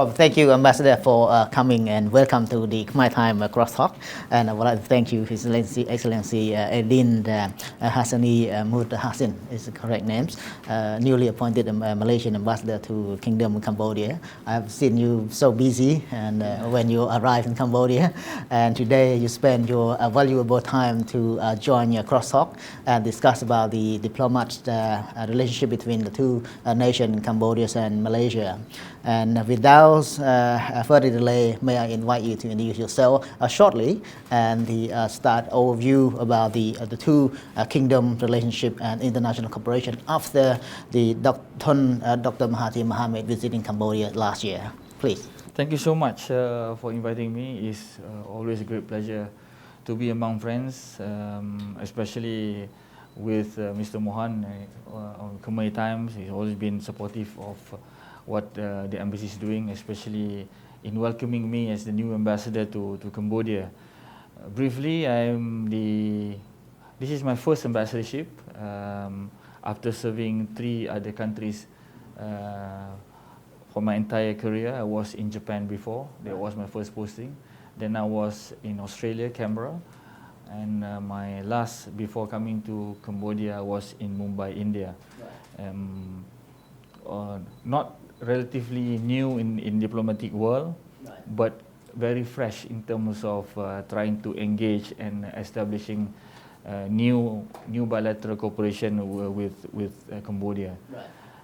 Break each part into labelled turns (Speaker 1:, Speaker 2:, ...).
Speaker 1: Well, thank you, Ambassador, for coming and welcome to the Khmer Time Crosstalk. And I would like to thank you, His Excellency Eldeen Husaini Mohd Hashim is the correct names, newly appointed Malaysian Ambassador to Kingdom of Cambodia. I've seen you so busy and when you arrived in Cambodia, and today you spend your valuable time to join your crosstalk and discuss about the diplomat relationship between the two nations, Cambodia and Malaysia. And without further delay, may I invite you to introduce yourself shortly and the start overview about the two kingdom relationship and international cooperation after the Dr. Mahathir Mohamad visiting Cambodia last year. Please.
Speaker 2: Thank you so much for inviting me. It's always a great pleasure to be among friends, especially with Mr. Mohan on Khmer Times. He's always been supportive of what the embassy is doing, especially in welcoming me as the new ambassador to Cambodia. Briefly, this is my first ambassadorship after serving 3 other countries for my entire career. I was in Japan before, that was my first posting. Then I was in Australia, Canberra, and my last before coming to Cambodia was in Mumbai, India. Not relatively new in diplomatic world, but very fresh in terms of trying to engage and establishing new bilateral cooperation with Cambodia.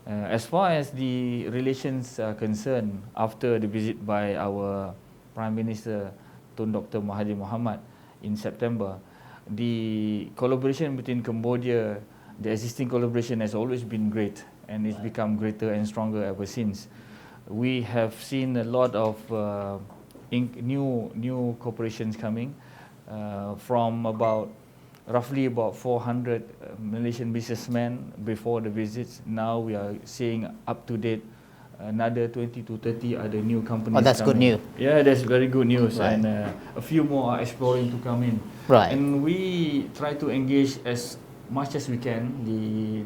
Speaker 2: As far as the relations are concerned, after the visit by our Prime Minister Tun Dr. Mahathir Mohamad in September, the collaboration between Cambodia, the existing collaboration has always been great, and it's become greater and stronger ever since. We have seen a lot of new corporations coming from roughly about 400 Malaysian businessmen before the visits. Now we are seeing up to date another 20 to 30 other new companies.
Speaker 1: Oh, that's
Speaker 2: coming.
Speaker 1: good news.
Speaker 2: Yeah, that's very good news,
Speaker 1: Right.
Speaker 2: and a few more are exploring to come in.
Speaker 1: Right.
Speaker 2: And we try to engage as much as we can.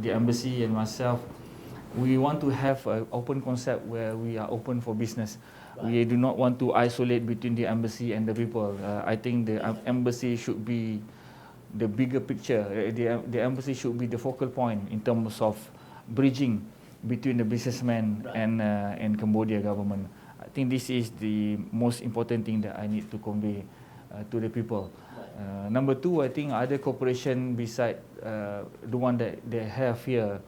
Speaker 2: The embassy and myself, we want to have an open concept where we are open for business. We do not want to isolate between the embassy and the people. I think the embassy should be the bigger picture. The embassy should be the focal point in terms of bridging between the businessmen and Cambodia government. I think this is the most important thing that I need to convey to the people. Number 2, I think other cooperation beside the one that they have here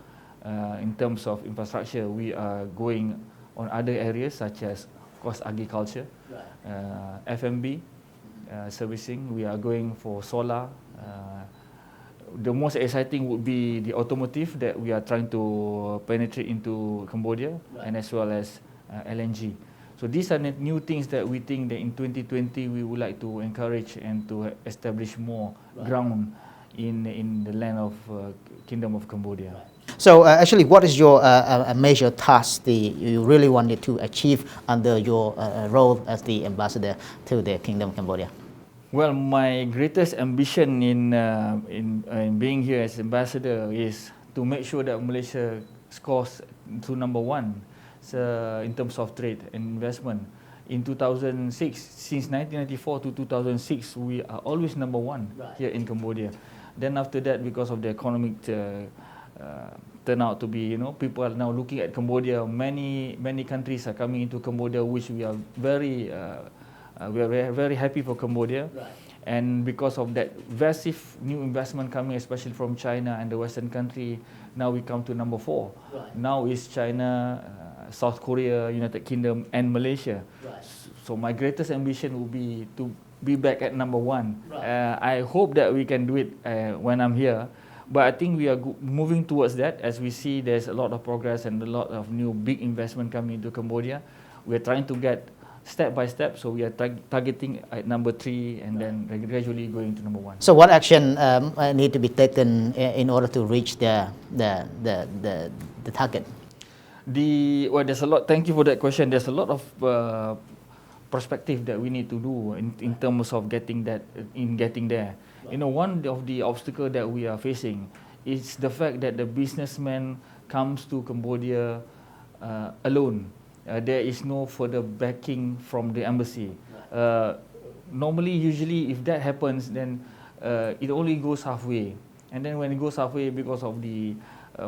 Speaker 2: in terms of infrastructure, we are going on other areas such as, of course, agriculture, F&B, servicing. We are going for solar. The most exciting would be the automotive that we are trying to penetrate into Cambodia, and as well as LNG. So these are the new things that we think that in 2020 we would like to encourage and to establish more ground in the land of Kingdom of Cambodia.
Speaker 1: So actually, what is your major task that you really wanted to achieve under your role as the ambassador to the Kingdom of Cambodia?
Speaker 2: Well, my greatest ambition in being here as ambassador is to make sure that Malaysia scores to number 1 in terms of trade and investment. In 2006, since 1994 to 2006, we are always number 1 here in Cambodia. Then after that, because of the economic turn out to be, people are now looking at Cambodia. Many countries are coming into Cambodia, which we are very happy for Cambodia. And because of that massive new investment coming, especially from China and the Western country, now we come to number 4. Now it's China, South Korea, United Kingdom, and Malaysia. So my greatest ambition will be to be back at number 1. I hope that we can do it when I'm here. But I think we are moving towards that, as we see there's a lot of progress and a lot of new big investment coming into Cambodia. We're trying to get step by step, so we are targeting at number 3 and then gradually going to number 1.
Speaker 1: So what action need to be taken in order to reach the target?
Speaker 2: There's a lot. Thank you for that question. There's a lot of perspective that we need to do in terms of getting there. One of the obstacles that we are facing is the fact that the businessman comes to Cambodia alone. there is no further backing from the embassy. Normally, usually, if that happens, then it only goes halfway. And then when it goes halfway, because of the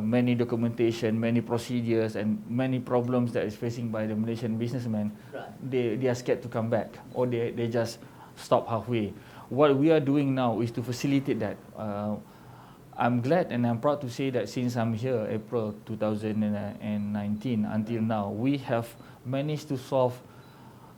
Speaker 2: many documentation, many procedures, and many problems that is facing by the Malaysian businessmen, they are scared to come back, or they just stop halfway. What we are doing now is to facilitate that. I'm glad and I'm proud to say that since I'm here, April 2019 until now, we have managed to solve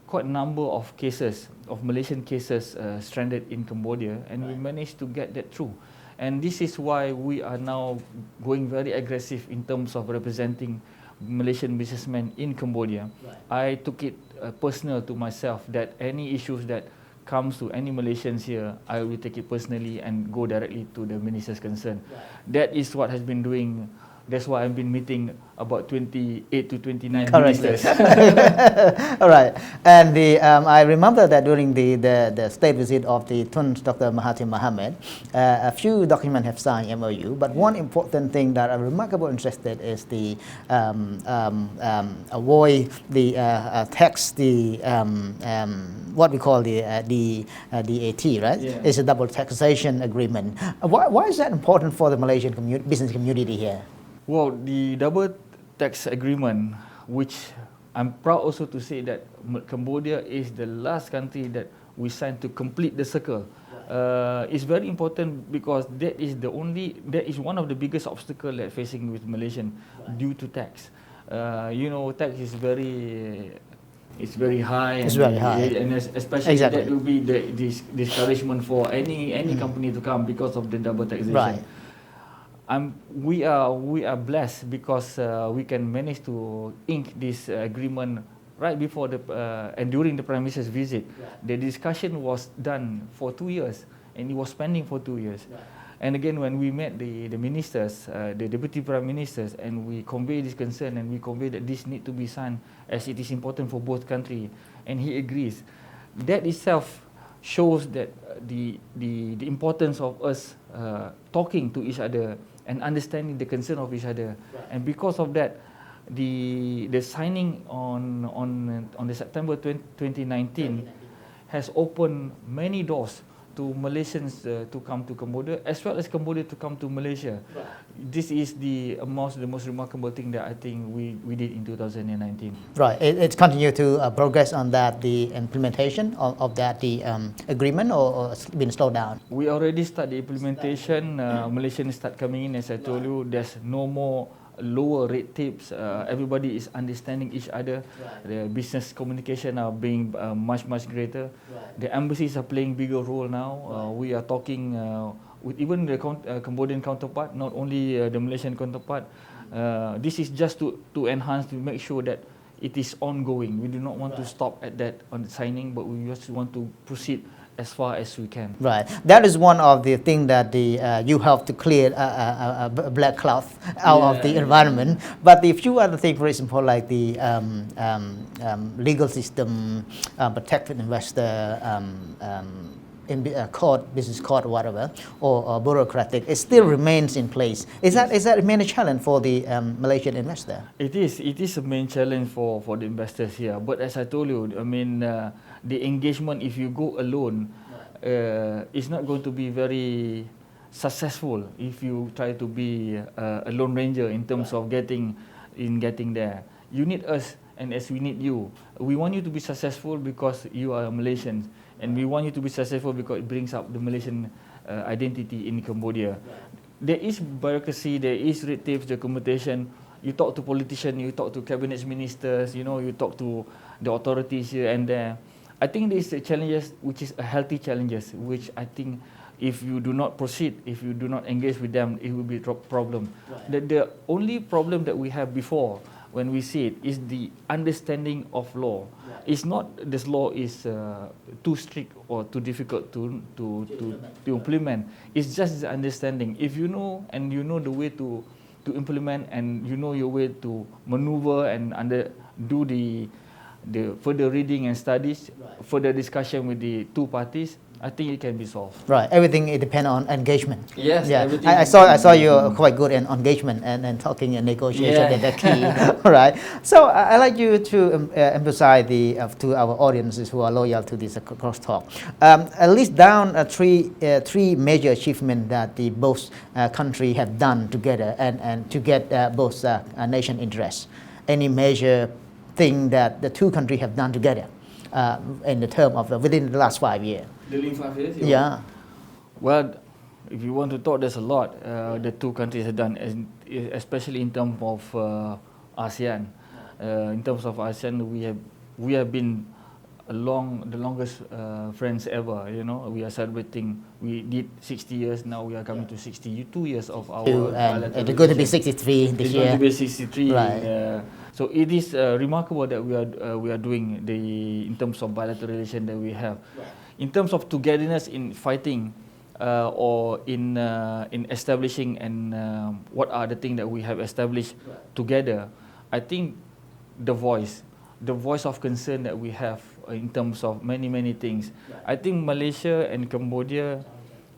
Speaker 2: quite a number of cases, of Malaysian cases stranded in Cambodia, and we managed to get that through. And this is why we are now going very aggressive in terms of representing Malaysian businessmen in Cambodia. I took it personal to myself that any issues that comes to any Malaysians here, I will take it personally and go directly to the ministers concerned. That is what has been doing. That's why I've been meeting about 28 to 29 ministers.
Speaker 1: All right. And I remember that during the state visit of the Tun Dr. Mahathir Mohamad, a few documents have signed MOU, but one important thing that I'm remarkably interested is the avoid the tax, what we call the AT, right?
Speaker 2: Yeah.
Speaker 1: It's a double taxation agreement. Why is that important for the Malaysian business community here?
Speaker 2: Well, the double tax agreement, which I'm proud also to say that Cambodia is the last country that we signed to complete the circle. Is very important because that is one of the biggest obstacles that facing with Malaysian due to tax. Tax is very high.
Speaker 1: It's very high,
Speaker 2: and especially that will be the discouragement for any company to come because of the double taxation.
Speaker 1: Right.
Speaker 2: We are blessed because we can manage to ink this agreement right before and during the Prime Minister's visit. The discussion was done for 2 years, and it was pending for 2 years. And again, when we met the ministers, the deputy prime ministers, and we convey this concern and we convey that this need to be signed as it is important for both countries, and he agrees. That itself shows that the importance of us talking to each other and understanding the concern of each other. And because of that, the signing on the September 2019 has opened many doors to Malaysians to come to Cambodia, as well as Cambodia to come to Malaysia. This is the most remarkable thing that I think we did in 2019.
Speaker 1: Right. It's continue to progress on that, the implementation of that agreement, or it's been slowed down?
Speaker 2: We already start the implementation. Malaysians start coming in. As I told you, there's no more lower red tapes. Everybody is understanding each other. The business communication are being much greater. The embassies are playing bigger role now. We are talking with even the Cambodian counterpart, not only the Malaysian counterpart. This is just to enhance, to make sure that it is ongoing. We do not want to stop at that on signing, but we just want to proceed as far as we can.
Speaker 1: Right. That is one of the things that you help to clear a black cloth out of the environment. But the few other things, for example, like the legal system, protected investor, in court, business court, or whatever, or bureaucratic, it still remains in place. Is that a main challenge for the Malaysian investor?
Speaker 2: It is a main challenge for the investors here. But as I told you, I mean, the engagement, if you go alone, is not going to be very successful if you try to be a lone ranger in terms of getting there. You need us, and as we need you. We want you to be successful because you are Malaysians, and we want you to be successful because it brings up the Malaysian identity in Cambodia. There is bureaucracy, there is red tapes, documentation. You talk to politicians, you talk to cabinet ministers, you talk to the authorities here and there. I think these are challenges, which is a healthy challenges, which I think if you do not proceed, if you do not engage with them, it will be a problem. The only problem that we have before, when we see it, is the understanding of law. It's not this law is too strict or too difficult to implement. It's just the understanding. If you know, and you know the way to implement, and you know your way to maneuver and do the further reading and studies, further discussion with the two parties, I think it can be solved.
Speaker 1: Right, everything it depends on engagement.
Speaker 2: Yes,
Speaker 1: Yeah,
Speaker 2: everything.
Speaker 1: I saw you quite good in engagement and talking and negotiation.
Speaker 2: Yeah.
Speaker 1: Is the key. Right. So I like you to emphasize to our audiences who are loyal to this crosstalk. At least down three major achievements that the both country have done together and to get both nation interests. Any major thing that the two countries have done together in the term of within the last 5 years.
Speaker 2: During 5 years?
Speaker 1: Yeah.
Speaker 2: Well, if you want to talk, there's a lot the two countries have done, especially in terms of ASEAN. In terms of ASEAN, we have been the longest friends ever. You know, we are celebrating. We did 60 years. Now we are coming to 62 years of our.
Speaker 1: And it's going to be 63 this year.
Speaker 2: It's going to be 63.
Speaker 1: Right.
Speaker 2: So it is remarkable that we are doing in terms of bilateral relation that we have. Right. In terms of togetherness in fighting or in establishing and what are the things that we have established together, I think the voice of concern that we have in terms of many things. I think Malaysia and Cambodia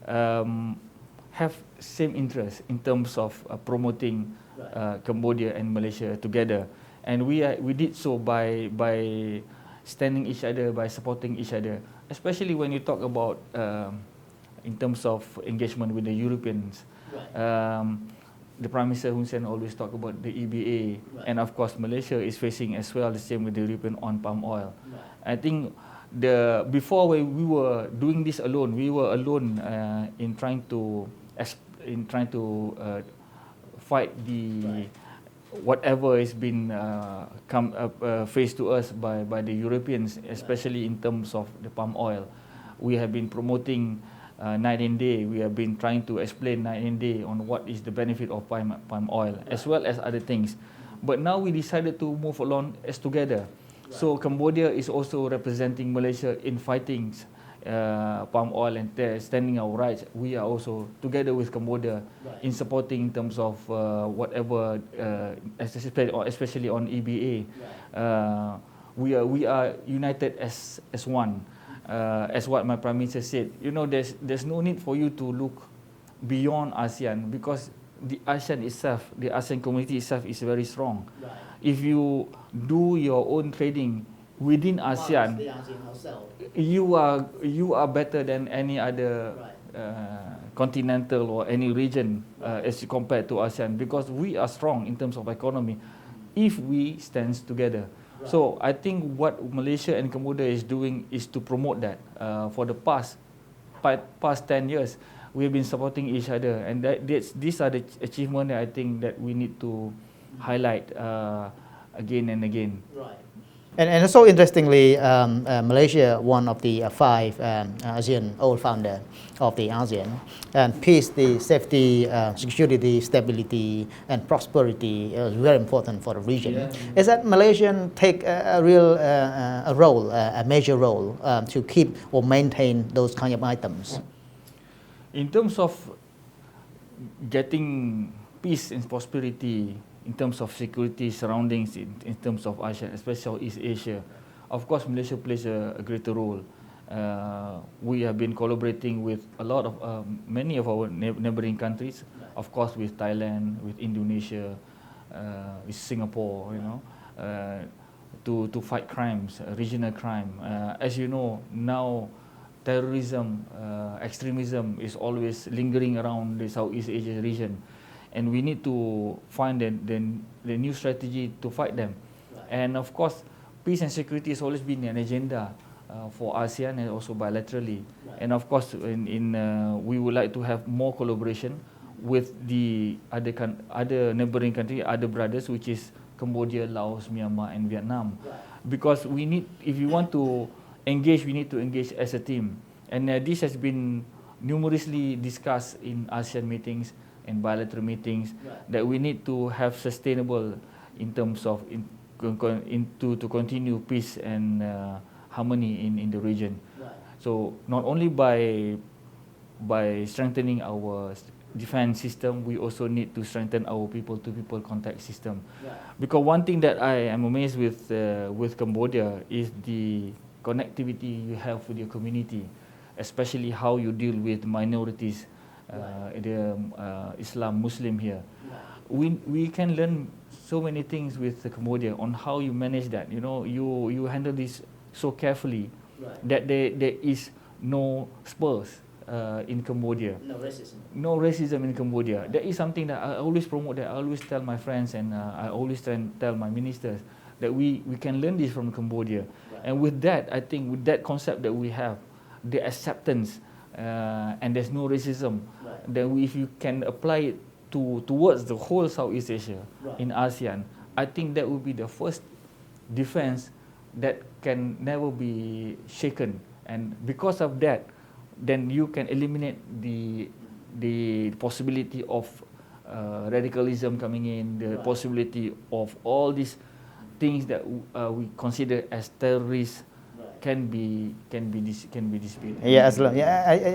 Speaker 2: have same interest in terms of promoting Cambodia and Malaysia together, and we did so by standing each other, by supporting each other, especially when you talk about in terms of engagement with the Europeans. The Prime Minister Hun Sen always talk about the EBA, and of course Malaysia is facing as well the same with the European on palm oil. I think before we were doing this alone, we were alone in trying to fight the whatever has been faced to us by the Europeans, especially in terms of the palm oil. We have been promoting night and day. We have been trying to explain night and day on what is the benefit of palm oil, as well as other things. But now we decided to move along as together. So Cambodia is also representing Malaysia in fighting palm oil and standing our rights. We are also together with Cambodia in supporting in terms of whatever, especially on EBA. We are united as one. As what my Prime Minister said, you know, there's no need for you to look beyond ASEAN, because the ASEAN itself, the ASEAN community itself is very strong. If you do your own trading within ASEAN, you are better than any other continental or any region as compared to ASEAN, because we are strong in terms of economy if we stand together. So I think what Malaysia and Cambodia is doing is to promote that. For the past 10 years, we have been supporting each other, and these are the achievements that I think that we need to highlight again and again.
Speaker 1: Right. And so interestingly, Malaysia, one of the 5 ASEAN old founder of the ASEAN, and peace, the safety, security, stability, and prosperity is very important for the region. Yeah. Is that Malaysian take a real a major role to keep or maintain those kind of items?
Speaker 2: In terms of getting peace and prosperity, in terms of security surroundings, in terms of ASEAN, especially East Asia, of course Malaysia plays a greater role. We have been collaborating with a lot of many of our neighboring countries, of course with Thailand, with Indonesia, with Singapore, you know, to fight crimes, regional crime. As you know, now terrorism, extremism is always lingering around the Southeast Asia region, and we need to find the new strategy to fight them. And of course, peace and security has always been an agenda for ASEAN and also bilaterally. And of course, we would like to have more collaboration with the other neighboring countries, other brothers, which is Cambodia, Laos, Myanmar, and Vietnam. Because we need, if you want to engage, we need to engage as a team. And this has been numerously discussed in ASEAN meetings and bilateral meetings, that we need to have sustainable in terms of to continue peace and harmony in the region. So not only by strengthening our defense system, we also need to strengthen our people-to-people contact system. Because one thing that I am amazed with Cambodia is the connectivity you have with your community, especially how you deal with minorities, the Islam, Muslim here. We can learn so many things with Cambodia on how you manage that. You know, you handle this so carefully that there is no spurs in Cambodia.
Speaker 1: No racism.
Speaker 2: No racism in Cambodia. That is something that I always promote, that I always tell my friends, and I always tell my ministers that we can learn this from Cambodia. And with that, I think with that concept that we have, the acceptance, and there's no racism, then if you can apply it towards the whole Southeast Asia in ASEAN, I think that would be the first defense that can never be shaken. And because of that, then you can eliminate the possibility of radicalism coming in, the possibility of all these things that we consider as terrorists can be disputed.
Speaker 1: Yeah,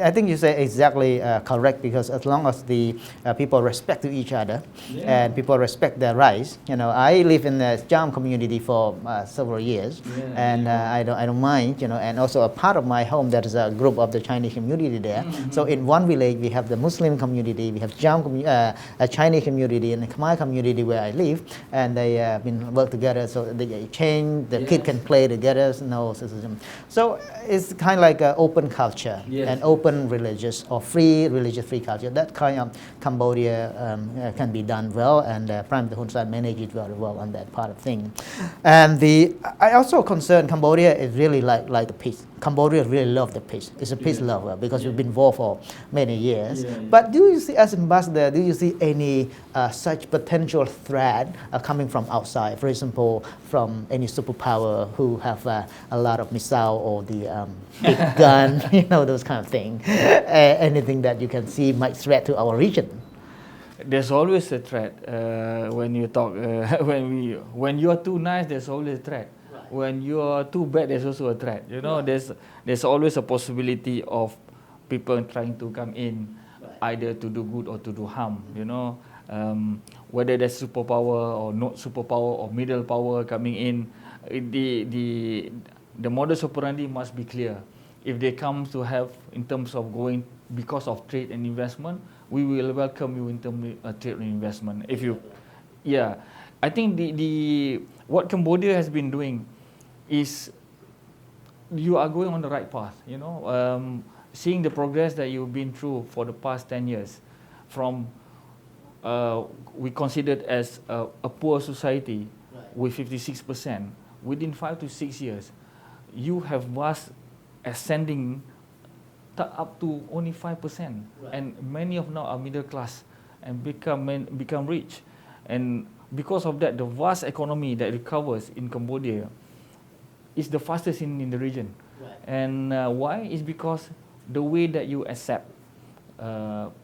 Speaker 1: I think you say exactly correct, because as long as the people respect to each other and people respect their rights, you know, I live in the Cham community for several years, and I don't mind, you know, and also a part of my home there is a group of the Chinese community there. So in one village we have the Muslim community, we have a Chinese community, and the Khmer community where I live, and they been work together, so they change, the kid can play together, no racism. So it's kind of like an open culture and open religious or religious free culture. That kind of Cambodia can be done well, and Prime Minister Hun Sen managed it very well on that part of thing. And I also concerned Cambodia is really like the peace. Cambodia really love the peace. It's a peace lover because we've been war for many years. But do you see, as ambassador, do you see any such potential threat coming from outside? For example, from any superpower who have a lot of missile or the big gun, you know, those kind of things. Anything that you can see might threat to our region?
Speaker 2: There's always a threat when you talk. When you are too nice, there's always a threat. When you are too bad, there's also a threat. You know, there's always a possibility of people trying to come in, either to do good or to do harm. You know, whether there's superpower or not superpower or middle power coming in, the modus operandi must be clear. If they come to have, in terms of going because of trade and investment, we will welcome you in terms of trade and investment. If you, I think what Cambodia has been doing is you are going on the right path. You know, seeing the progress that you've been through for the past 10 years, from we considered as a poor society with 56%. Within 5 to 6 years, you have vast ascending up to only 5%, and many of now are middle class and become rich. And because of that, the vast economy that recovers in Cambodia is the fastest in the region. And why? Is because the way that you accept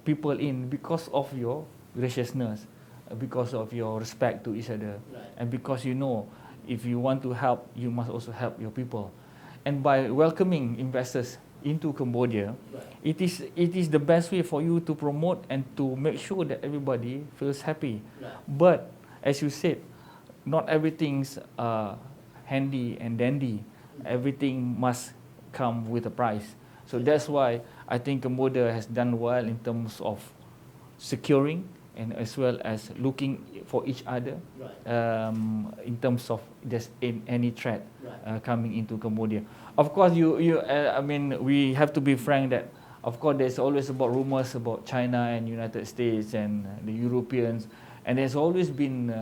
Speaker 2: people in, because of your graciousness, because of your respect to each other, and because you know, if you want to help, you must also help your people. And by welcoming investors into Cambodia, it is the best way for you to promote and to make sure that everybody feels happy. But as you said, not everything's handy and dandy. Everything must come with a price. So that's why I think Cambodia has done well in terms of securing and as well as looking for each other in terms of just any threat coming into Cambodia. Of course, I mean, we have to be frank that, of course, there's always about rumors about China and United States and the Europeans, and there's always been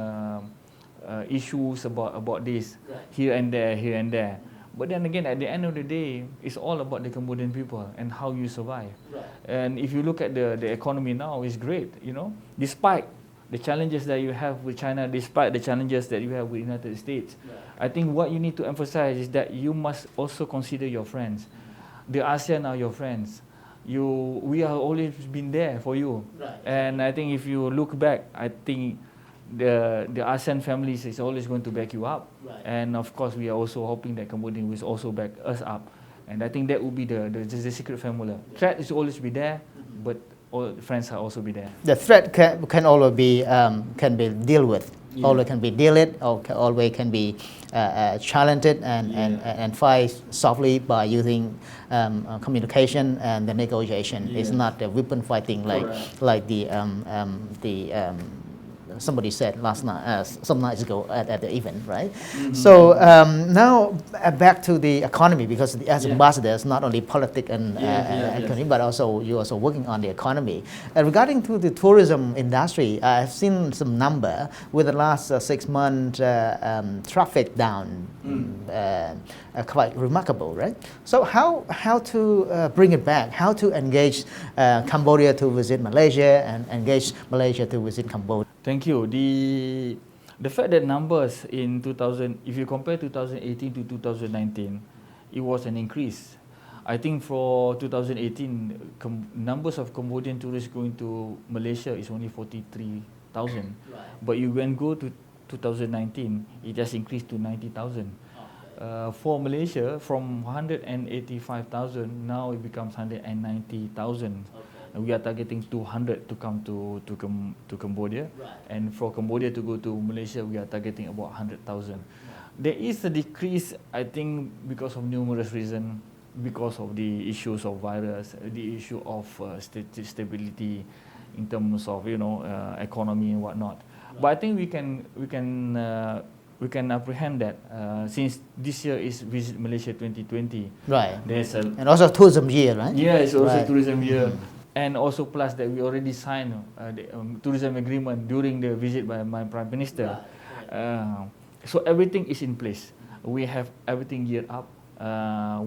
Speaker 2: issues about this here and there. But then again, at the end of the day, it's all about the Cambodian people and how you survive. And if you look at the economy now, it's great, you know, despite the challenges that you have with China, despite the challenges that you have with the United States. I think what you need to emphasize is that you must also consider your friends. The ASEAN are your friends. We have always been there for you. And I think if you look back, I think the ASEAN families is always going to back you up. And of course, we are also hoping that Cambodia will also back us up. And I think that will be the secret formula. Threat is always be there, but all friends will also be there.
Speaker 1: The threat can always be can be dealt with always can be dealt, or always can be challenged and fight softly by using communication and the negotiation. It's not a weapon fighting like the somebody said last night, some nights ago at the event, right? So now back to the economy, because as ambassador, it's not only politics and economy, but also you're also working on the economy. Regarding to the tourism industry, I've seen some number with the last 6 months traffic down, quite remarkable, right? So how to bring it back? How to engage Cambodia to visit Malaysia and engage Malaysia to visit Cambodia?
Speaker 2: Thank you. The fact that numbers in 2000, if you compare 2018 to 2019, it was an increase. I think for 2018, numbers of Cambodian tourists going to Malaysia is only 43,000. But you when go to 2019, it has increased to 90,000. For Malaysia, from 185,000, now it becomes 190,000. We are targeting 200 to come to Cambodia, and for Cambodia to go to Malaysia, we are targeting about 100,000. There is a decrease, I think, because of numerous reasons, because of the issues of virus, the issue of stability in terms of economy and whatnot. But I think we can apprehend that since this year is Visit Malaysia 2020.
Speaker 1: Right.
Speaker 2: And
Speaker 1: also tourism year, right?
Speaker 2: Yeah, it's also tourism year. And also plus that we already signed the tourism agreement during the visit by my Prime Minister. So everything is in place. We have everything geared up.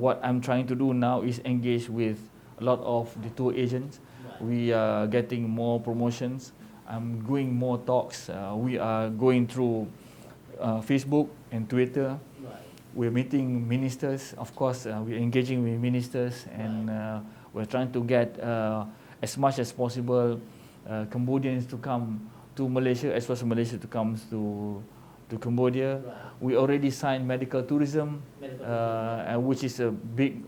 Speaker 2: What I'm trying to do now is engage with a lot of the tour agents. We are getting more promotions. I'm doing more talks. We are going through Facebook and Twitter. We're meeting ministers. Of course, we're engaging with ministers, and we're trying to get as much as possible Cambodians to come to Malaysia, as well as Malaysia to come to Cambodia. We already signed medical tourism, which is a big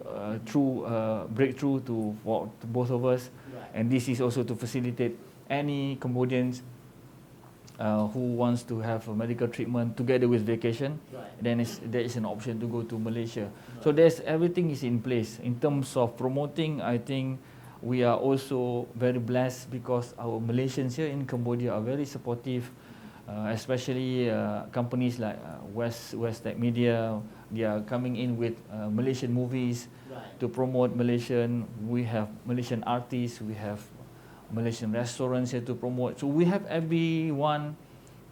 Speaker 2: breakthrough to both of us. And this is also to facilitate any Cambodians who wants to have a medical treatment together with vacation. Then there is an option to go to Malaysia. So everything is in place. In terms of promoting, I think we are also very blessed because our Malaysians here in Cambodia are very supportive, especially companies like West Tech Media. They are coming in with Malaysian movies to promote Malaysian. We have Malaysian artists, we have Malaysian restaurants here to promote. So we have everyone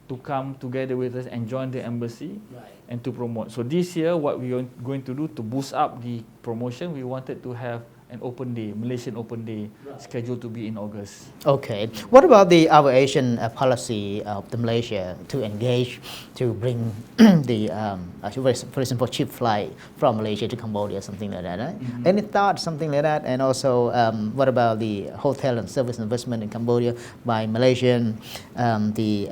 Speaker 2: to come together with us and join the embassy and to promote. So this year, what we are going to do to boost up the promotion, we wanted to have an open day, Malaysian open day, scheduled to be in August.
Speaker 1: Okay. What about the our Asian policy of the Malaysia to engage, to bring the, for example, cheap flight from Malaysia to Cambodia, something like that, right? Any thought, something like that? And also, what about the hotel and service investment in Cambodia by Malaysian? The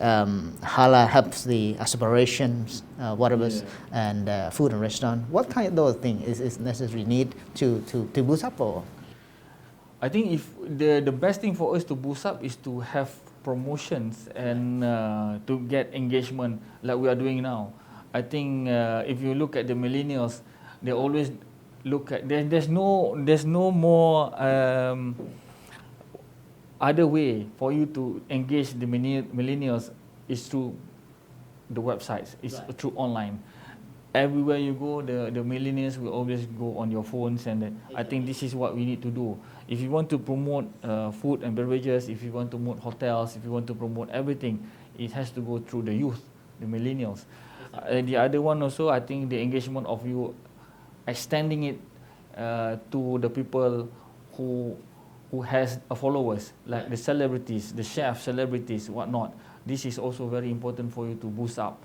Speaker 1: Hala helps the aspirations, whatever, and food and restaurant. What kind of those things is necessary need to boost up? Or?
Speaker 2: I think if the best thing for us to boost up is to have promotions and to get engagement like we are doing now. I think if you look at the millennials, they always look at there's no more other way for you to engage the millennials is through the websites, it's through online. Everywhere you go, the millennials will always go on your phones, and I think this is what we need to do. If you want to promote food and beverages, if you want to promote hotels, if you want to promote everything, it has to go through the youth, the millennials. The other one also, I think the engagement of you, extending it to the people who has followers, like the celebrities, the chefs, celebrities, whatnot. This is also very important for you to boost up.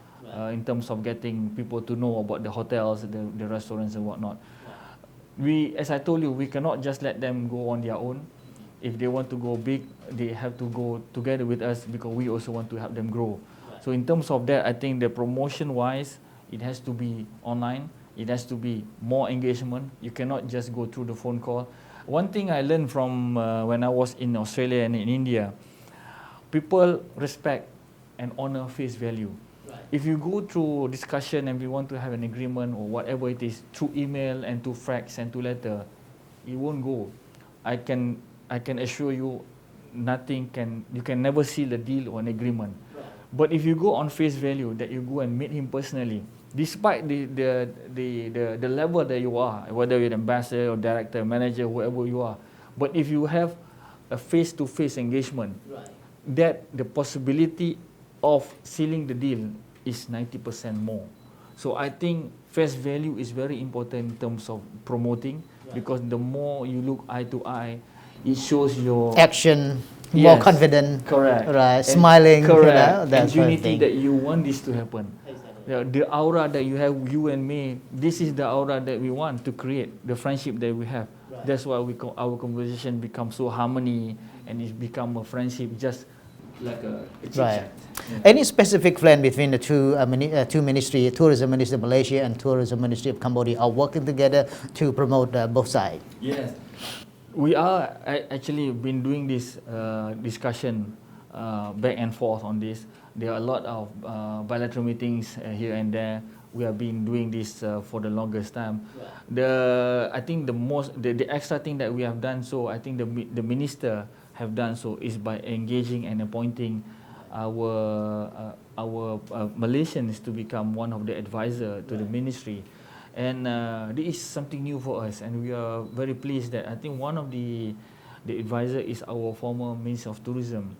Speaker 2: In terms of getting people to know about the hotels, the restaurants and whatnot. As I told you, we cannot just let them go on their own. If they want to go big, they have to go together with us because we also want to help them grow. So in terms of that, I think the promotion-wise, it has to be online. It has to be more engagement. You cannot just go through the phone call. One thing I learned from when I was in Australia and in India, people respect and honor face value. If you go through discussion and we want to have an agreement or whatever it is through email and to fax and to letter, it won't go. I can assure you, you can never seal a deal or an agreement. But if you go on face value, that you go and meet him personally, despite the level that you are, whether you're an ambassador or director, manager, whoever you are, but if you have a face-to-face engagement, that the possibility of sealing the deal is 90% more. So I think face value is very important in terms of promoting, because the more you look eye to eye, it shows your
Speaker 1: action, more confident,
Speaker 2: correct,
Speaker 1: right, smiling,
Speaker 2: correct,
Speaker 1: that's
Speaker 2: and unity that you want this to happen. The aura that you have, you and me, this is the aura that we want to create, the friendship that we have. That's why our conversation becomes so harmony, and it's become a friendship, just like a chit-chat.
Speaker 1: Any specific plan between the two ministry, Tourism Ministry of Malaysia and Tourism Ministry of Cambodia, are working together to promote both sides?
Speaker 2: Yes, we are actually been doing this discussion back and forth on this. There are a lot of bilateral meetings here and there. We have been doing this for the longest time. I think the extra thing that we have done, so I think the minister have done so, is by engaging and appointing our Malaysians to become one of the advisor to the ministry. And this is something new for us, and we are very pleased that I think one of the advisor is our former Minister of Tourism,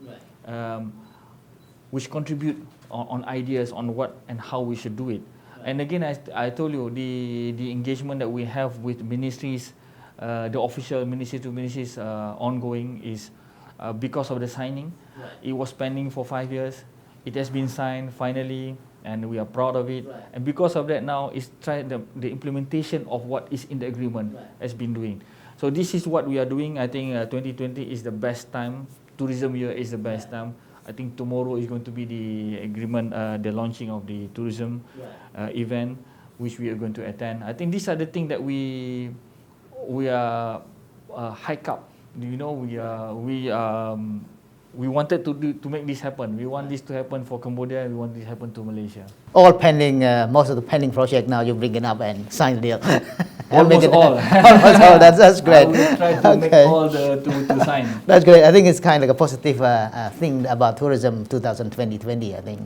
Speaker 2: which contribute on ideas on what and how we should do it. And again, I told you, the engagement that we have with ministries, the official ministry to ministries ongoing is because of the signing. It was pending for 5 years. It has been signed finally, and we are proud of it. And because of that, now it's the implementation of what is in the agreement has been doing. So this is what we are doing. I think 2020 is the best time. Tourism year is the best time. I think tomorrow is going to be the agreement, the launching of the tourism event, which we are going to attend. I think these are the things that we are hike up. You know, we wanted to make this happen. We want this to happen for Cambodia. We want this to happen to Malaysia.
Speaker 1: All pending, most of the pending project now you bring it up and sign the deal.
Speaker 2: Almost all.
Speaker 1: Almost all. That's great.
Speaker 2: I will try to make all to sign.
Speaker 1: That's great. I think it's kind of like a positive thing about tourism 2020, I think.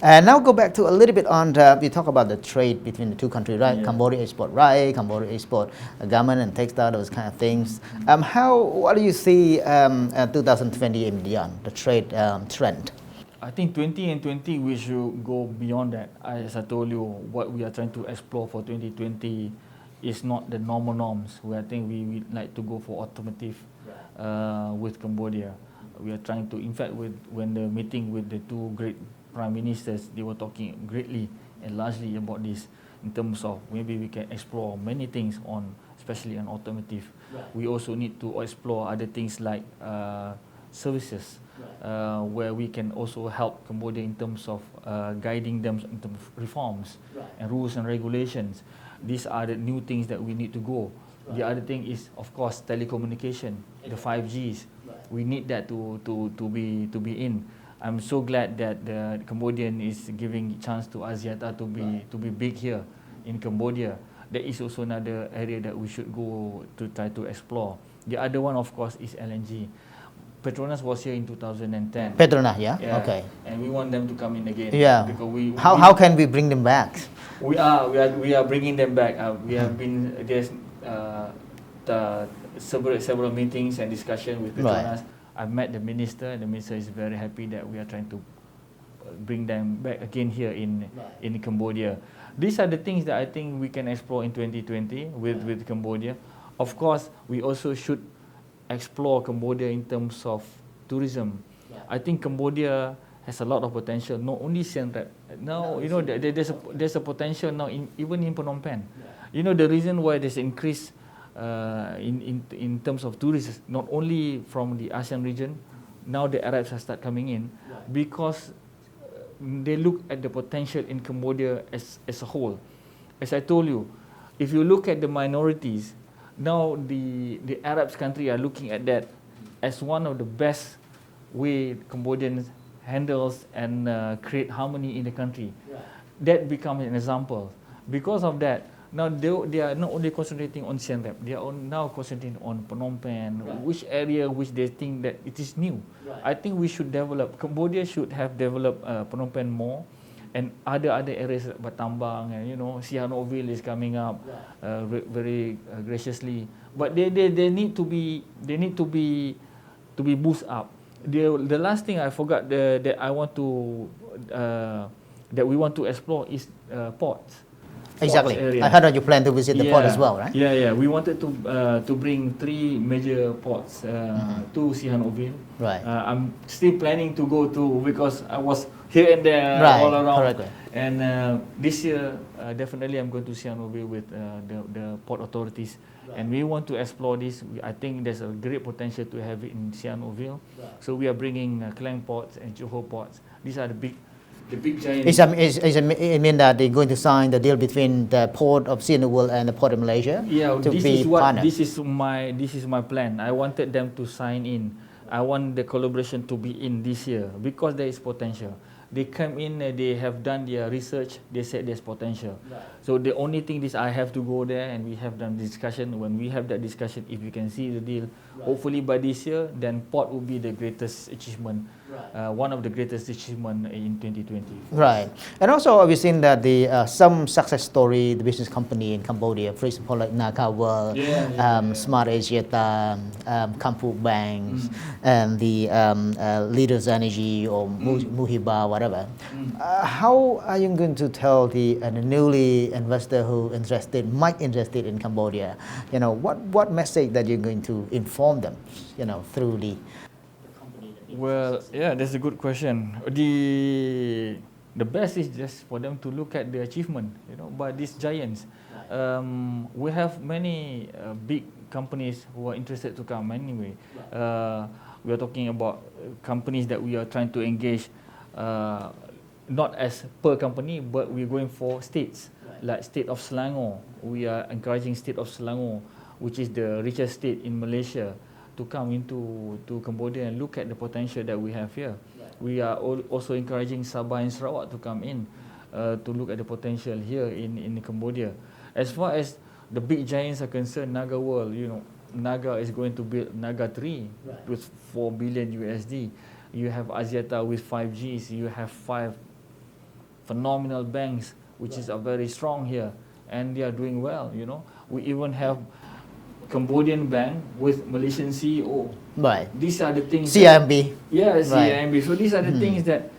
Speaker 1: And now go back to a little bit on we talk about the trade between the two countries, right? Cambodia export rice, Cambodia export garment and textile, those kind of things. What do you see 2020 and beyond, the trade trend?
Speaker 2: I think 2020 we should go beyond that. As I told you, what we are trying to explore for 2020 is not the normal norms. I think we like to go for automotive with Cambodia. We are trying to, in fact, when the meeting with the two great prime ministers, they were talking greatly and largely about this in terms of maybe we can explore many things especially on automotive. We also need to explore other things like services, where we can also help Cambodia in terms of guiding them in terms of reforms and rules and regulations. These are the new things that we need to go. The other thing is, of course, telecommunication, the 5Gs. We need that to be in. I'm so glad that the Cambodian is giving chance to Axiata to be big here in Cambodia. That is also another area that we should go to try to explore. The other one, of course, is LNG. Petronas was here in 2010.
Speaker 1: Petronas, yeah? Okay.
Speaker 2: And we want them to come in again.
Speaker 1: Yeah.
Speaker 2: Because
Speaker 1: how can we bring them back?
Speaker 2: We are bringing them back. We have been several meetings and discussion with Petronas. I've met the minister, and the minister is very happy that we are trying to bring them back again here in Cambodia. These are the things that I think we can explore in 2020 with Cambodia. Of course, we also should explore Cambodia in terms of tourism. I think Cambodia has a lot of potential, not only Siem Reap. Now, you know, there's a potential now even in Phnom Penh. You know, the reason why there's increase in terms of tourists, not only from the ASEAN region, now the Arabs have started coming in, because they look at the potential in Cambodia as a whole. As I told you, if you look at the minorities, now the Arab countries are looking at that as one of the best way Cambodians handles and create harmony in the country. That becomes an example. Because of that, now they are not only concentrating on Siem Reap, they are now concentrating on Phnom Penh, which area which they think that it is new. I think we should develop, Cambodia should have developed Phnom Penh more, and other areas like Batambang, and Sihanoukville is coming up very graciously. But they need to be boosted up. The last thing I forgot that I want to that we want to explore is ports.
Speaker 1: Exactly. I heard that you plan to visit the port as well, right?
Speaker 2: Yeah. We wanted to bring 3 major ports to Sihanoukville.
Speaker 1: Right.
Speaker 2: I'm still planning to go to, because I was here and there all around.
Speaker 1: Correctly.
Speaker 2: And this year, definitely I'm going to Sihanoukville with the port authorities. And we want to explore this. I think there's a great potential to have it in Sihanoukville. So we are bringing Klang ports and Johor ports. These are the big giants.
Speaker 1: It mean that they're going to sign the deal between the port of Sihanoukville and the port of Malaysia to be partners?
Speaker 2: This is my plan. I wanted them to sign in. I want the collaboration to be in this year because there is potential. They come in, they have done their research, they said there's potential. So the only thing is I have to go there and we have done discussion. When we have that discussion, if we can see the deal, hopefully by this year, then port will be the greatest achievement, one of the greatest achievement in 2020.
Speaker 1: Right. And also we've seen that the some success story, the business company in Cambodia, for example, like Naga World, Smart Asia, Kampu Banks, and the Leaders Energy or Muhiba, whatever. How are you going to tell the newly investor who might interested in Cambodia, what message that you're going to inform them, through the company?
Speaker 2: Well, yeah, that's a good question. The best is just for them to look at the achievement, by these giants. We have many big companies who are interested to come anyway. We are talking about companies that we are trying to engage, not as per company, but we're going for states, like state of Selangor. We are encouraging state of Selangor, which is the richest state in Malaysia, to come into Cambodia and look at the potential that we have here. We are also encouraging Sabah and Sarawak to come in to look at the potential here in Cambodia. As far as the big giants are concerned, Naga World, Naga is going to build Naga 3 with 4 billion USD. You have Axiata with 5Gs. You have 5 phenomenal banks, which is very strong here, and they are doing well. We even have Cambodian bank with Malaysian CEO.
Speaker 1: Right.
Speaker 2: These are the things.
Speaker 1: CIMB.
Speaker 2: CIMB. So these are the things that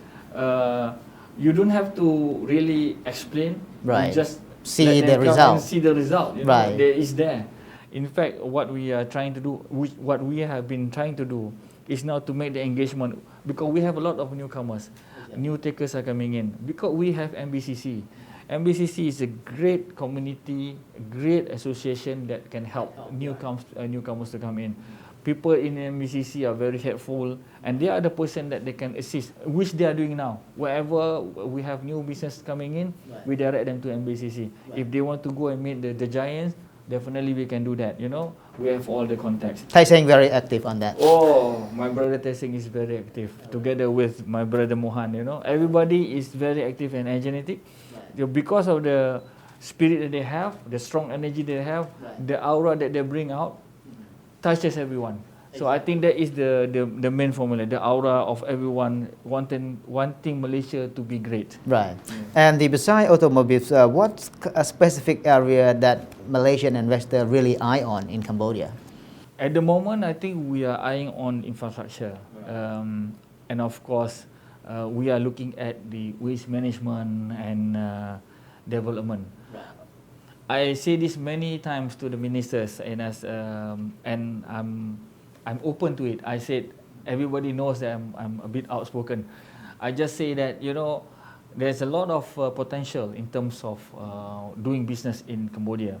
Speaker 2: you don't have to really explain.
Speaker 1: Right.
Speaker 2: You just
Speaker 1: see the result.
Speaker 2: See the result.
Speaker 1: Right.
Speaker 2: There is there. In fact, what we are trying to do, what we have been trying to do, is now to make the engagement, because we have a lot of newcomers, new takers are coming in, because we have MBCC. MBCC is a great community, a great association that can help newcomers to come in. People in MBCC are very helpful, and they are the person that they can assist, which they are doing now. Wherever we have new business coming in, we direct them to MBCC. If they want to go and meet the giants, definitely we can do that. We have all the contacts.
Speaker 1: Tai Seng very active on that.
Speaker 2: Oh, my brother Tai Seng is very active, together with my brother Mohan. Everybody is very active and energetic. Because of the spirit that they have, the strong energy they have, the aura that they bring out, touches everyone. So I think that is the main formula, the aura of everyone wanting Malaysia to be great.
Speaker 1: Right. And beside automobiles, what's a specific area that Malaysian investors really eye on in Cambodia?
Speaker 2: At the moment, I think we are eyeing on infrastructure. And of course, we are looking at the waste management and development. I say this many times to the ministers, and I'm open to it. I said, everybody knows that I'm a bit outspoken. I just say that, there's a lot of potential in terms of doing business in Cambodia.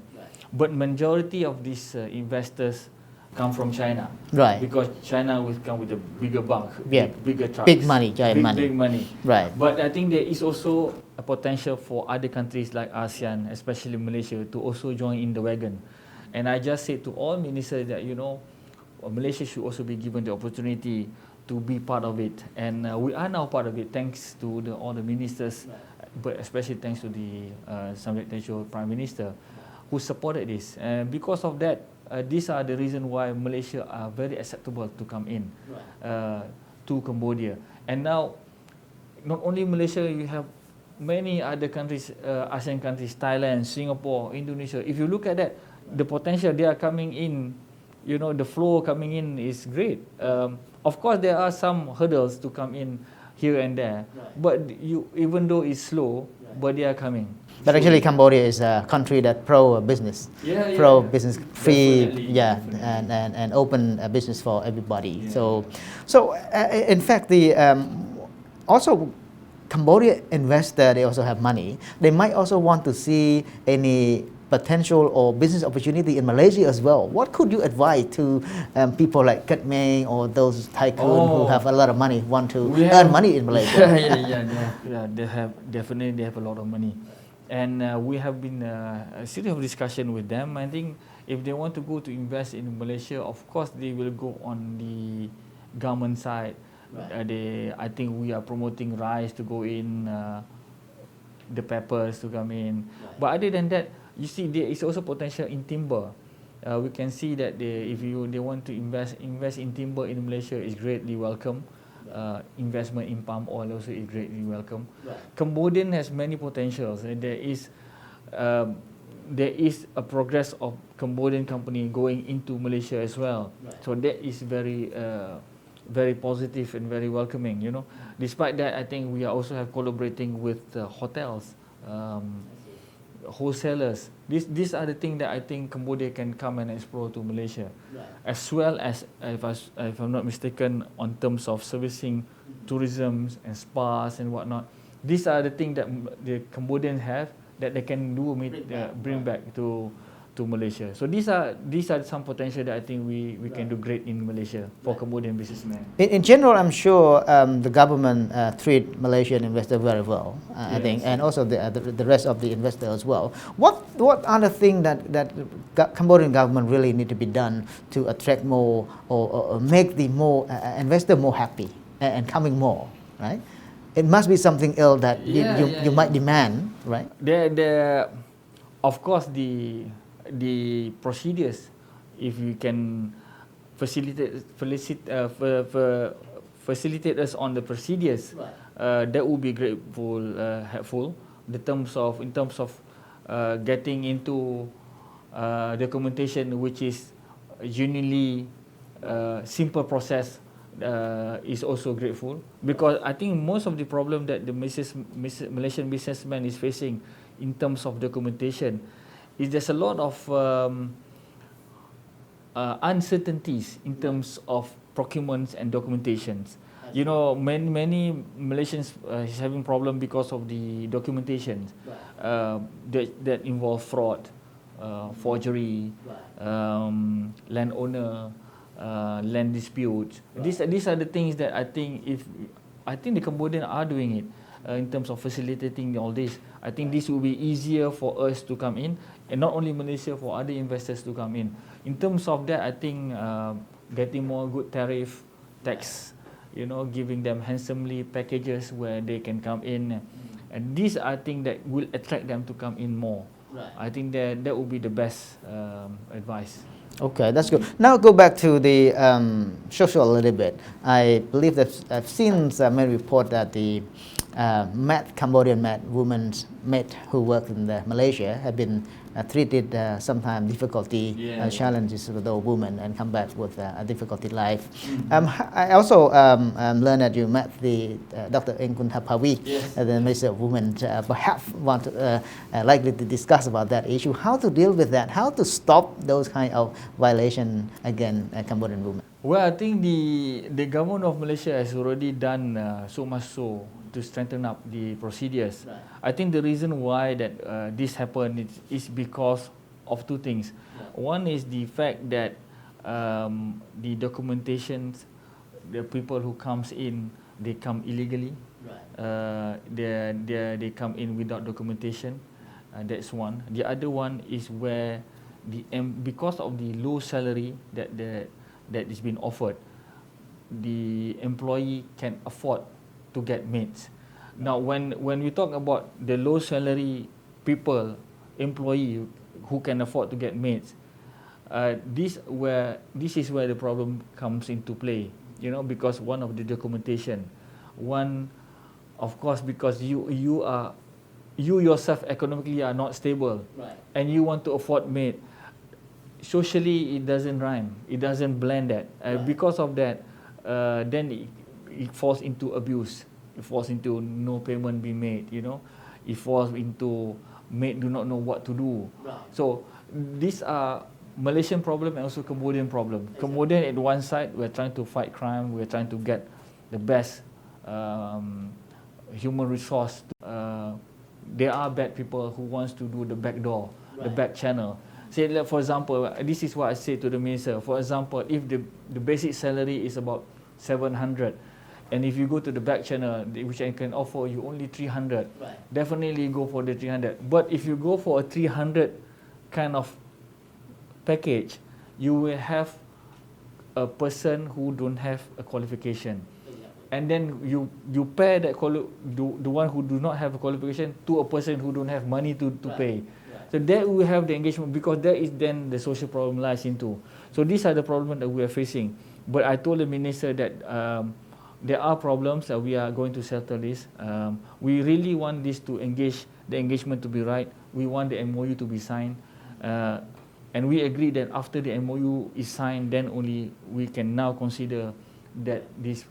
Speaker 2: But majority of these investors come from China.
Speaker 1: Right.
Speaker 2: Because China will come with a bigger bulk, bigger trucks.
Speaker 1: Big money, giant money.
Speaker 2: Big money.
Speaker 1: Right.
Speaker 2: But I think there is also a potential for other countries like ASEAN, especially Malaysia, to also join in the wagon. And I just say to all ministers that, Malaysia should also be given the opportunity to be part of it, and we are now part of it thanks to all the ministers, but especially thanks to the Samdech Techo Prime Minister, who supported this. And because of that, these are the reason why Malaysia are very acceptable to come in to Cambodia. And now, not only Malaysia, you have many other countries, ASEAN countries, Thailand, Singapore, Indonesia. If you look at that, the potential they are coming in, you know, the flow coming in is great. Of course, there are some hurdles to come in here and there, but even though it's slow, but they are coming.
Speaker 1: But actually, Cambodia is a country that pro-business, pro-business, free,
Speaker 2: definitely.
Speaker 1: and open business for everybody. So in fact, the also Cambodia investor, they also have money. They might also want to see any potential or business opportunity in Malaysia as well. What could you advise to people like Khmer or those tycoon who have a lot of money, want to earn money in Malaysia?
Speaker 2: They have a lot of money, and we have been a series of discussion with them. I think if they want to go to invest in Malaysia, of course they will go on the government side. I think we are promoting rice to go in, the peppers to come in. But other than that, you see, there is also potential in timber. We can see that they want to invest in timber in Malaysia is greatly welcome. Investment in palm oil also is greatly welcome. Cambodian has many potentials, and there is a progress of Cambodian company going into Malaysia as well. So that is very positive and very welcoming. You know, despite that, I think we are also have collaborating with hotels, wholesalers. These are the things that I think Cambodia can come and explore to Malaysia, as well as, if I'm not mistaken, on terms of servicing tourism and spas and whatnot. These are the things that the Cambodians have that they can bring back to Malaysia. So these are some potential that I think we can do great in Malaysia for Cambodian businessmen.
Speaker 1: In general, I'm sure the government treat Malaysian investor very well. I think, and also the rest of the investor as well. What are the things that Cambodian government really need to be done to attract more or make the more investor more happy and coming more, right? It must be something else that you might demand, right?
Speaker 2: Of course, the procedures, if you can facilitate us on the procedures, that would be helpful. In terms of getting into documentation, which is genuinely simple process, is also grateful, because I think most of the problem that the Malaysian businessman is facing in terms of documentation is there's a lot of uncertainties in terms of procurements and documentations. You know, many Malaysians is having problem because of the documentation that involve fraud, forgery, landowner, land disputes. These are the things that I think the Cambodians are doing it in terms of facilitating all this. I think this will be easier for us to come in, and not only Malaysia, for other investors to come in. In terms of that, I think getting more good tax, you know, giving them handsomely packages where they can come in, and these are things that will attract them to come in more. I think that would be the best advice.
Speaker 1: Okay, that's good. Now go back to the social a little bit. I believe that I've seen many report that the Cambodian women who work in Malaysia have been treated sometimes difficulty challenges with those women and come back with a difficulty life. I also learned that you met the Dr. Engkun Hapawi, the Minister of Women. Perhaps want to, likely to discuss about that issue, how to deal with that, how to stop those kind of violation against Cambodian women.
Speaker 2: Well, I think the government of Malaysia has already done so much so to strengthen up the procedures. I think the reason why that this happened is because of two things. One is the fact that the documentation, the people who comes in, they come illegally. They come in without documentation. That's one. The other one is where because of the low salary that is being offered, the employee can afford to get maids. Now, when we talk about the low salary people, employee who can afford to get maids, this is where the problem comes into play. You know, because one of the documentation, one, of course, because you yourself economically are not stable,
Speaker 1: Right.
Speaker 2: and you want to afford maid. Socially, it doesn't rhyme. It doesn't blend that.
Speaker 1: Right.
Speaker 2: Because of that, then it falls into abuse. It falls into no payment be made. You know, it falls into maid do not know what to do.
Speaker 1: Right.
Speaker 2: So these are Malaysian problem and also Cambodian problem.
Speaker 1: Exactly.
Speaker 2: Cambodian at one side, we're trying to fight crime. We're trying to get the best human resource. There are bad people who wants to do the back door, the
Speaker 1: Right.
Speaker 2: back channel. Say, like, for example, this is what I say to the minister. For example, if the basic salary is about 700, and if you go to the back channel, which I can offer you only 300,
Speaker 1: Right.
Speaker 2: definitely go for the 300. But if you go for a 300 kind of package, you will have a person who don't have a qualification. And then you pair that the one who do not have a qualification to a person who don't have money to
Speaker 1: Right.
Speaker 2: pay.
Speaker 1: Right.
Speaker 2: So that will have the engagement, because that is then the social problem lies into. So these are the problems that we are facing. But I told the minister that there are problems that we are going to settle this. We really want this to engage, the engagement to be right. We want the MOU to be signed. And we agree that after the MOU is signed, then only we can now consider that this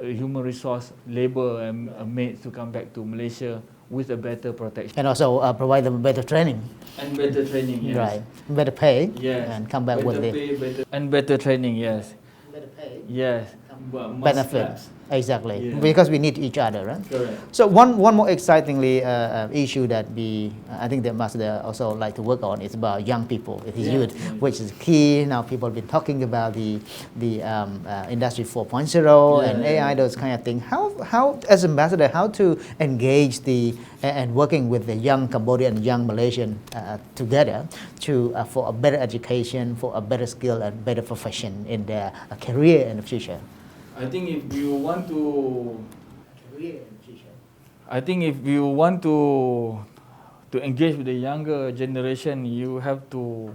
Speaker 2: human resource, labour and maids to come back to Malaysia with a better protection.
Speaker 1: And also provide them better training.
Speaker 2: And better training, yes.
Speaker 1: Right. Better pay.
Speaker 2: Yes.
Speaker 1: And come back with
Speaker 2: better
Speaker 1: the
Speaker 2: pay, better, and better training, yes.
Speaker 1: better pay.
Speaker 2: Yes. But must
Speaker 1: Benefits. Exactly.
Speaker 2: Yeah.
Speaker 1: Because we need each other, right?
Speaker 2: Correct.
Speaker 1: So one more excitingly issue that I think the ambassador also like to work on is about young people, it is
Speaker 2: Yeah,
Speaker 1: youth,
Speaker 2: yeah.
Speaker 1: which is key. Now people have been talking about the industry 4.0 and
Speaker 2: Yeah,
Speaker 1: AI, those kind of things. How as ambassador, how to engage and working with the young Cambodian and young Malaysian together to for a better education, for a better skill and better profession in their career in the future.
Speaker 2: I think if you want to,
Speaker 1: Career in the future.
Speaker 2: I think if you want to engage with the younger generation, you have to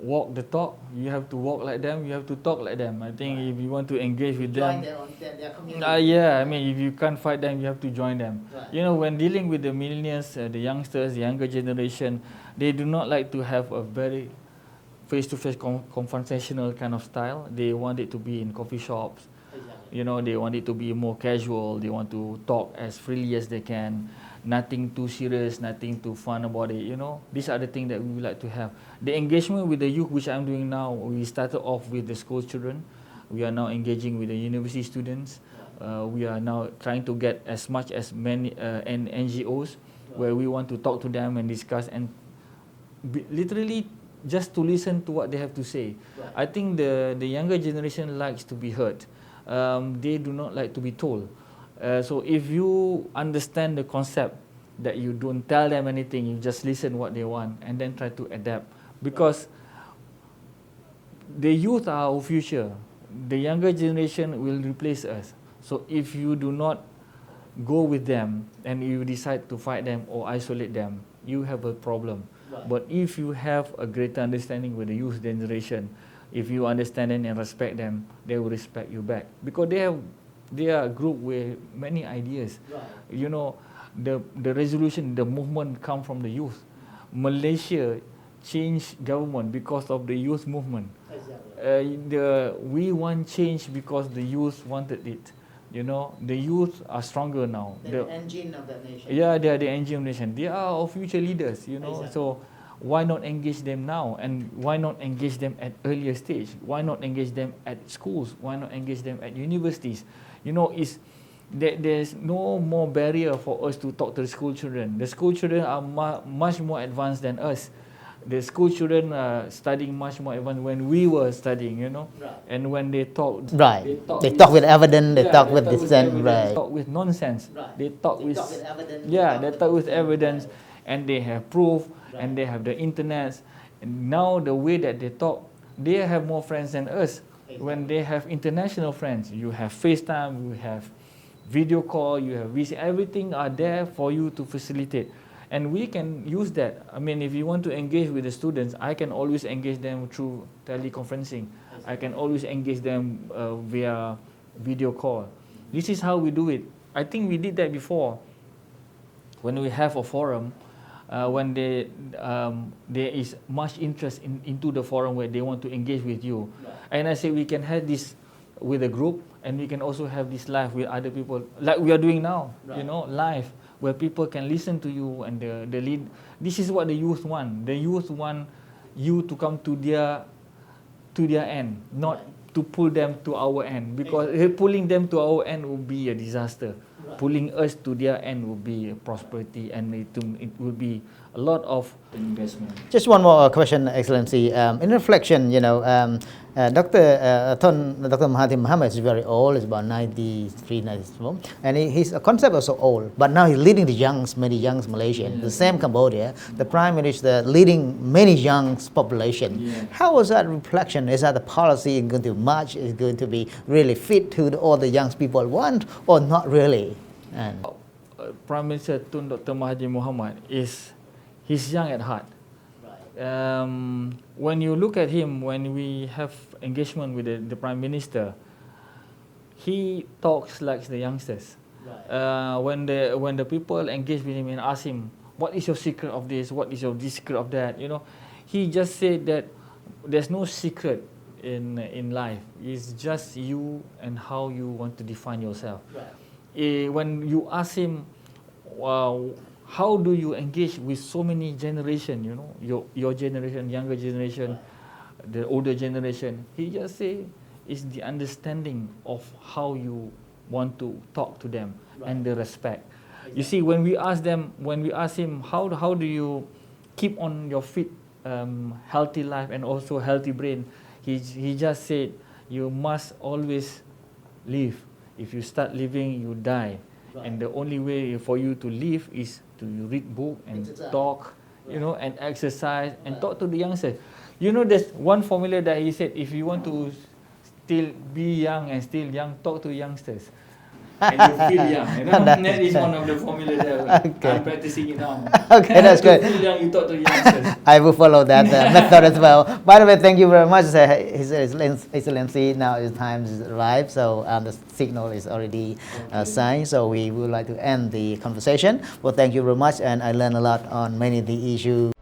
Speaker 2: walk the talk. You have to walk like them. You have to talk like them. I think if you want to engage with them,
Speaker 1: their community.
Speaker 2: yeah. I mean, if you can't fight them, you have to join them.
Speaker 1: Right.
Speaker 2: You know, when dealing with the millennials, the youngsters, the younger generation, they do not like to have a very face-to-face confrontational kind of style. They want it to be in coffee shops.
Speaker 1: Exactly.
Speaker 2: You know, they want it to be more casual. They want to talk as freely as they can. Nothing too serious, nothing too fun about it. You know, these are the things that we would like to have. The engagement with the youth, which I'm doing now, we started off with the school children. We are now engaging with the university students. We are now trying to get as much as many NGOs where we want to talk to them and discuss and literally just to listen to what they have to say.
Speaker 1: Right.
Speaker 2: I think the younger generation likes to be heard. They do not like to be told. So if you understand the concept that you don't tell them anything, you just listen what they want and then try to adapt. Because the youth are our future. The younger generation will replace us. So if you do not go with them and you decide to fight them or isolate them, you have a problem.
Speaker 1: Right.
Speaker 2: But if you have a greater understanding with the youth generation, if you understand them and respect them, they will respect you back. Because they are a group with many ideas.
Speaker 1: Right.
Speaker 2: You know, the resolution, the movement come from the youth. Malaysia changed government because of the youth movement.
Speaker 1: Exactly.
Speaker 2: We want change because the youth wanted it. You know, the youth are stronger now.
Speaker 1: The engine of the nation.
Speaker 2: Yeah, they are the engine of the nation. They are our future leaders, you know.
Speaker 1: Exactly.
Speaker 2: So why not engage them now? And why not engage them at earlier stage? Why not engage them at schools? Why not engage them at universities? You know, there's no more barrier for us to talk to the school children. The school children are much more advanced than us. The school children are studying much more advanced when we were studying, you know.
Speaker 1: Right.
Speaker 2: And when they talk,
Speaker 1: Right. They talk with evidence. They talk with dissent.
Speaker 2: They
Speaker 1: Right.
Speaker 2: talk with nonsense.
Speaker 1: Right.
Speaker 2: They talk with
Speaker 1: evidence.
Speaker 2: yeah, they talk with evidence, and they have proof, and they have the internet. And now the way that they talk, they have more friends than us. When they have international friends, you have FaceTime, you have video call, you have VC, everything are there for you to facilitate. And we can use that. I mean, if you want to engage with the students, I can always engage them through teleconferencing. I can always engage them via video call. This is how we do it. I think we did that before. When we have a forum, when there is much interest into the forum where they want to engage with you. And I say we can have this with a group, and we can also have this live with other people, like we are doing now, you know, live, where people can listen to you and the lead. This is what the youth want. The youth want you to come to their end, not to pull them to our end, because pulling them to our end will be a disaster. Pulling us to their end will be prosperity, and it will be a lot of investment.
Speaker 1: Just one more question, Excellency. In reflection, you know, Dr. Mahathir Mohamad is very old. He's about 93, 94, and his concept was so old. But now he's leading the many young Malaysians. The same Cambodia, the Prime Minister leading many young population. How was that reflection? Is that the policy going to match? Is going to be really fit to all the young people want, or not really? And
Speaker 2: Prime Minister Tun Dr. Mahathir Mohamad he's young at heart. When you look at him, when we have engagement with the Prime Minister, he talks like the youngsters. When the people engage with him and ask him, what is your secret of this? What is your secret of that? You know, he just said that there's no secret in life. It's just you and how you want to define yourself. When you ask him, how do you engage with so many generations, you know, your generation, younger generation, the older generation, he just say it's the understanding of how you want to talk to them and the respect. You see, when we ask him, how do you keep on your fit, healthy life and also healthy brain, he just said, you must always live. If you start living, you die. And the only way for you to live is to read book and talk, you know, and exercise and talk to the youngsters. You know, there's one formula that he said, if you want to still be young and still young, talk to youngsters. And you feel young. You know? That is one of the formulas that I'm practicing it now.
Speaker 1: Okay, that's good.
Speaker 2: To feel young, you talk to youngsters.
Speaker 1: I will follow that method as well. By the way, thank you very much, His Excellency. Now his time is arrived, so the signal is already signed. So we would like to end the conversation. Well, thank you very much, and I learned a lot on many of the issues.